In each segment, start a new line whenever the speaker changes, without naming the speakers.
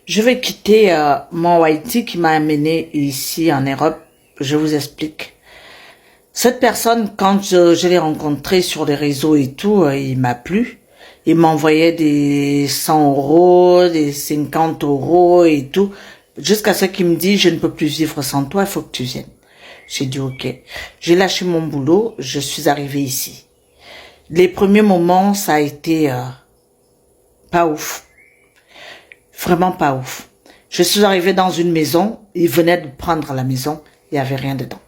Je vais quitter mon Haïti qui m'a amené ici en Europe. Je vous explique. Cette personne, quand je l'ai rencontré sur les réseaux et tout, il m'a plu. Il m'envoyait des 100 euros, des 50 euros et tout. Jusqu'à ce qu'il me dit, je ne peux plus vivre sans toi, il faut que tu viennes. J'ai dit ok. J'ai lâché mon boulot, je suis arrivée ici. Les premiers moments, ça a été pas ouf. Vraiment pas ouf. Je suis arrivée dans une maison, il venait de prendre la maison, il n'y avait rien dedans.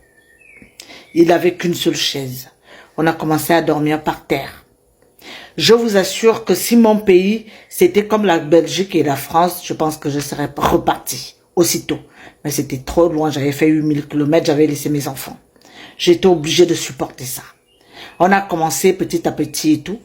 Il n'avait qu'une seule chaise. On a commencé à dormir par terre. Je vous assure que si mon pays, c'était comme la Belgique et la France, je pense que je serais reparti aussitôt. Mais c'était trop loin, j'avais fait 8000 kilomètres, j'avais laissé mes enfants. J'étais obligée de supporter ça. On a commencé petit à petit et tout.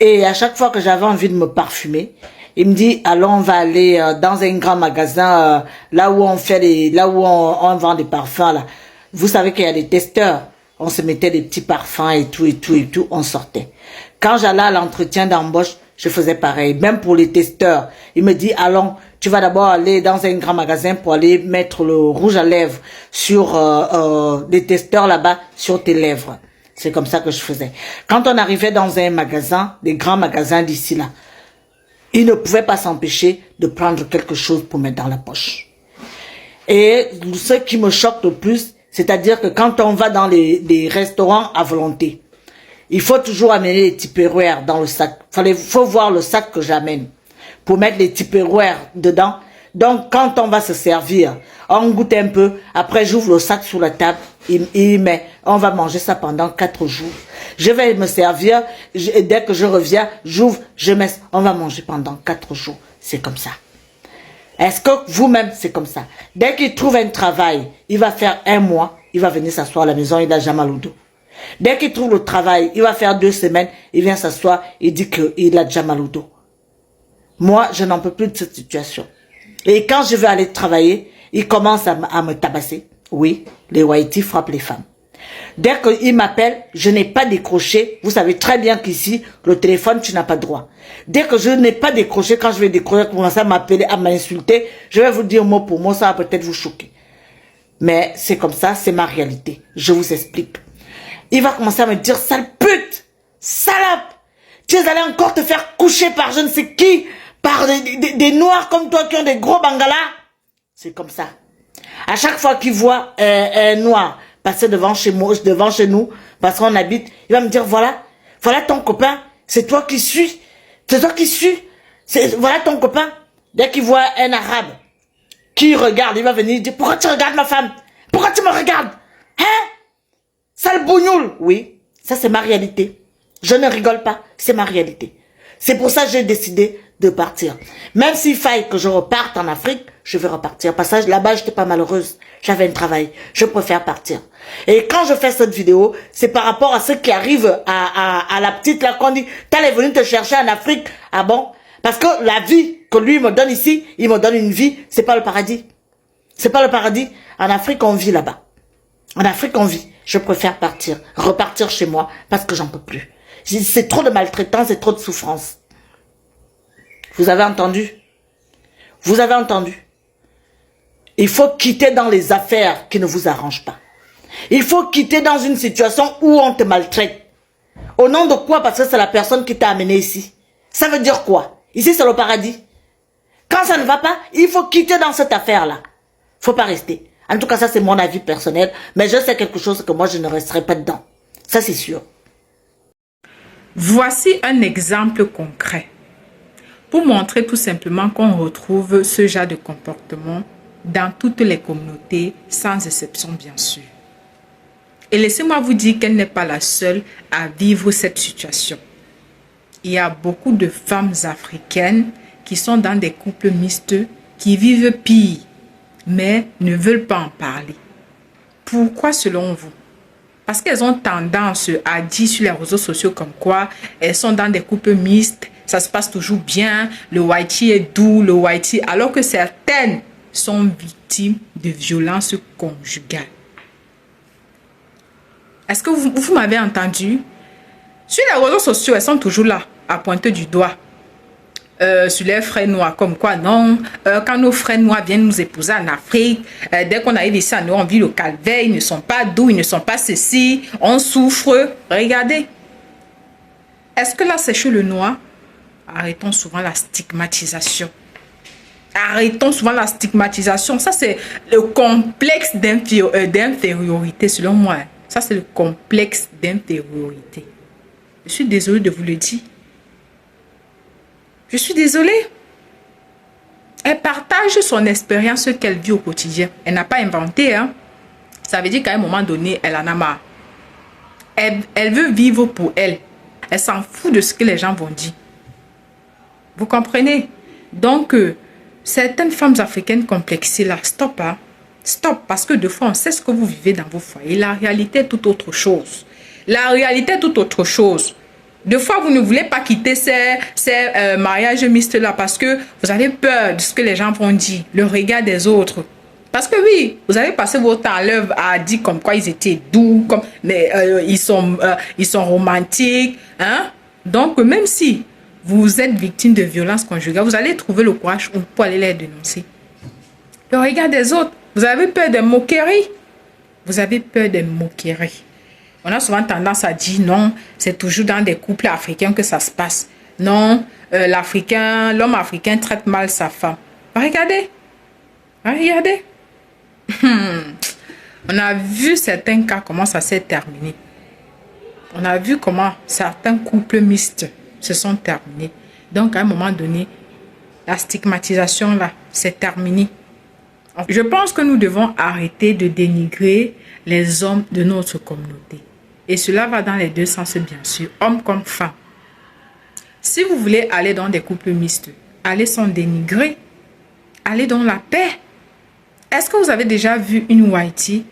Et à chaque fois que j'avais envie de me parfumer, il me dit, allons, on va aller dans un grand magasin, là où on fait là où on vend des parfums, là. Vous savez qu'il y a des testeurs. On se mettait des petits parfums et tout, et tout, et tout, on sortait. Quand j'allais à l'entretien d'embauche, je faisais pareil. Même pour les testeurs, il me dit, allons, tu vas d'abord aller dans un grand magasin pour aller mettre le rouge à lèvres sur des testeurs là-bas sur tes lèvres. C'est comme ça que je faisais. Quand on arrivait dans un magasin, des grands magasins d'ici là, il ne pouvait pas s'empêcher de prendre quelque chose pour mettre dans la poche. Et ce qui me choque le plus, c'est-à-dire que quand on va dans les restaurants à volonté, il faut toujours amener les Tupperware dans le sac. Faut voir le sac que j'amène pour mettre les Tupperware dedans. Donc, quand on va se servir, on goûte un peu. Après, j'ouvre le sac sur la table. Il met, on va manger ça pendant 4 jours. Je vais me servir. Dès que je reviens, j'ouvre, je mets. On va manger pendant 4 jours. C'est comme ça. Est-ce que vous-même, c'est comme ça? Dès qu'il trouve un travail, il va faire 1 mois, il va venir s'asseoir à la maison, il a déjà mal au dos. Dès qu'il trouve le travail, il va faire 2 semaines, il vient s'asseoir, il dit qu'il a déjà mal au dos. Moi, je n'en peux plus de cette situation. Et quand je vais aller travailler, il commence à me tabasser. Oui, les Haïti frappent les femmes. Dès qu'il m'appelle, je n'ai pas décroché. Vous savez très bien qu'ici, le téléphone, tu n'as pas droit. Dès que je n'ai pas décroché, quand je vais décrocher, commencer à m'appeler, à m'insulter, je vais vous dire mot pour mot, ça va peut-être vous choquer. Mais c'est comme ça, c'est ma réalité. Je vous explique. Il va commencer à me dire, sale pute, salope, tu es allé encore te faire coucher par je ne sais qui, par des noirs comme toi qui ont des gros bangalas. C'est comme ça. À chaque fois qu'il voit un noir passer devant chez nous, parce qu'on habite, il va me dire, voilà ton copain, c'est toi qui suis, voilà ton copain. Dès qu'il voit un arabe qui regarde, il va venir dire, pourquoi tu regardes ma femme? Pourquoi tu me regardes? Hein? Sale bougnoule. Oui, ça c'est ma réalité. Je ne rigole pas, c'est ma réalité. C'est pour ça que j'ai décidé de partir. Même s'il faille que je reparte en Afrique, je vais repartir. Parce que là-bas, j'étais pas malheureuse. J'avais un travail. Je préfère partir. Et quand je fais cette vidéo, c'est par rapport à ce qui arrive à la petite là qu'on dit, t'allais venir te chercher en Afrique. Ah bon? Parce que la vie que lui me donne ici, il me donne une vie, c'est pas le paradis. C'est pas le paradis. En Afrique, on vit là-bas. En Afrique, on vit. Je préfère partir, repartir chez moi parce que j'en peux plus. C'est trop de maltraitance et trop de souffrance. Vous avez entendu? Vous avez entendu? Il faut quitter dans les affaires qui ne vous arrangent pas. Il faut quitter dans une situation où on te maltraite. Au nom de quoi? Parce que c'est la personne qui t'a amené ici. Ça veut dire quoi? Ici, c'est le paradis. Quand ça ne va pas, il faut quitter dans cette affaire-là. Faut pas rester. En tout cas, ça, c'est mon avis personnel. Mais je sais quelque chose que moi, je ne resterai pas dedans. Ça, c'est sûr.
Voici un exemple concret pour montrer tout simplement qu'on retrouve ce genre de comportement dans toutes les communautés, sans exception bien sûr. Et laissez-moi vous dire qu'elle n'est pas la seule à vivre cette situation. Il y a beaucoup de femmes africaines qui sont dans des couples mixtes qui vivent pire, mais ne veulent pas en parler. Pourquoi selon vous? Parce qu'elles ont tendance à dire sur les réseaux sociaux comme quoi elles sont dans des couples mixtes, ça se passe toujours bien, le Haïti est doux, le Haïti, alors que certaines sont victimes de violences conjugales. Est-ce que vous m'avez entendu? Sur les réseaux sociaux, elles sont toujours là, à pointer du doigt. sur les frères noirs, comme quoi non, quand nos frères noirs viennent nous épouser en Afrique, dès qu'on arrive ici, on vit le calvaire, ils ne sont pas doux, ils ne sont pas ceci, on souffre. Regardez. Est-ce que là, c'est chez le noir? Arrêtons souvent la stigmatisation. Arrêtons souvent la stigmatisation. Ça, c'est le complexe d'infériorité, selon moi. Ça, c'est le complexe d'infériorité. Je suis désolée de vous le dire. Je suis désolée. Elle partage son expérience, ce qu'elle vit au quotidien. Elle n'a pas inventé. Hein. Ça veut dire qu'à un moment donné, elle en a marre. Elle veut vivre pour elle. Elle s'en fout de ce que les gens vont dire. Vous comprenez? Donc, certaines femmes africaines complexées là, stop, hein? Stop, parce que des fois, on sait ce que vous vivez dans vos foyers. La réalité est tout autre chose. La réalité est tout autre chose. Des fois, vous ne voulez pas quitter ces mariages mixtes là parce que vous avez peur de ce que les gens vont dire, le regard des autres. Parce que oui, vous avez passé votre temps à l'œuvre à dire comme quoi ils étaient doux, comme, mais ils sont romantiques. Hein? Donc, même si vous êtes victime de violences conjugales, vous allez trouver le courage pour aller les dénoncer. Le regard des autres, vous avez peur des moqueries. Vous avez peur des moqueries. On a souvent tendance à dire non, c'est toujours dans des couples africains que ça se passe. Non, l'homme africain traite mal sa femme. Regardez. Regardez. On a vu certains cas, comment ça s'est terminé. On a vu comment certains couples mixtes se sont terminés. Donc, à un moment donné, la stigmatisation, là, c'est terminé. Je pense que nous devons arrêter de dénigrer les hommes de notre communauté. Et cela va dans les deux sens, bien sûr, hommes comme femmes. Si vous voulez aller dans des couples mixtes, allez sans dénigrer. Allez dans la paix. Est-ce que vous avez déjà vu une Whitey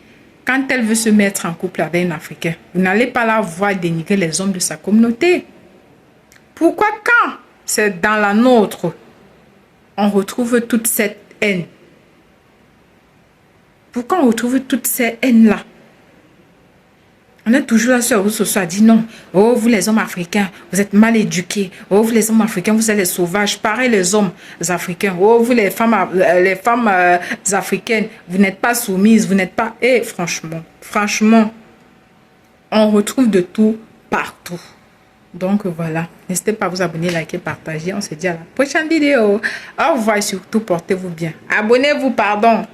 quand elle veut se mettre en couple avec un Africain? Vous n'allez pas la voir dénigrer les hommes de sa communauté. Pourquoi quand c'est dans la nôtre, on retrouve toute cette haine? Pourquoi on retrouve toutes ces haines-là? On est toujours là sur les réseaux sociaux à dire non. Oh, vous les hommes africains, vous êtes mal éduqués. Oh, vous les hommes africains, vous êtes les sauvages. Pareil les hommes africains. Oh, vous les femmes africaines, vous n'êtes pas soumises, vous n'êtes pas... Eh, franchement, on retrouve de tout partout. Donc voilà, n'hésitez pas à vous abonner, liker, partager. On se dit à la prochaine vidéo. Au revoir et surtout, portez-vous bien. Abonnez-vous, pardon.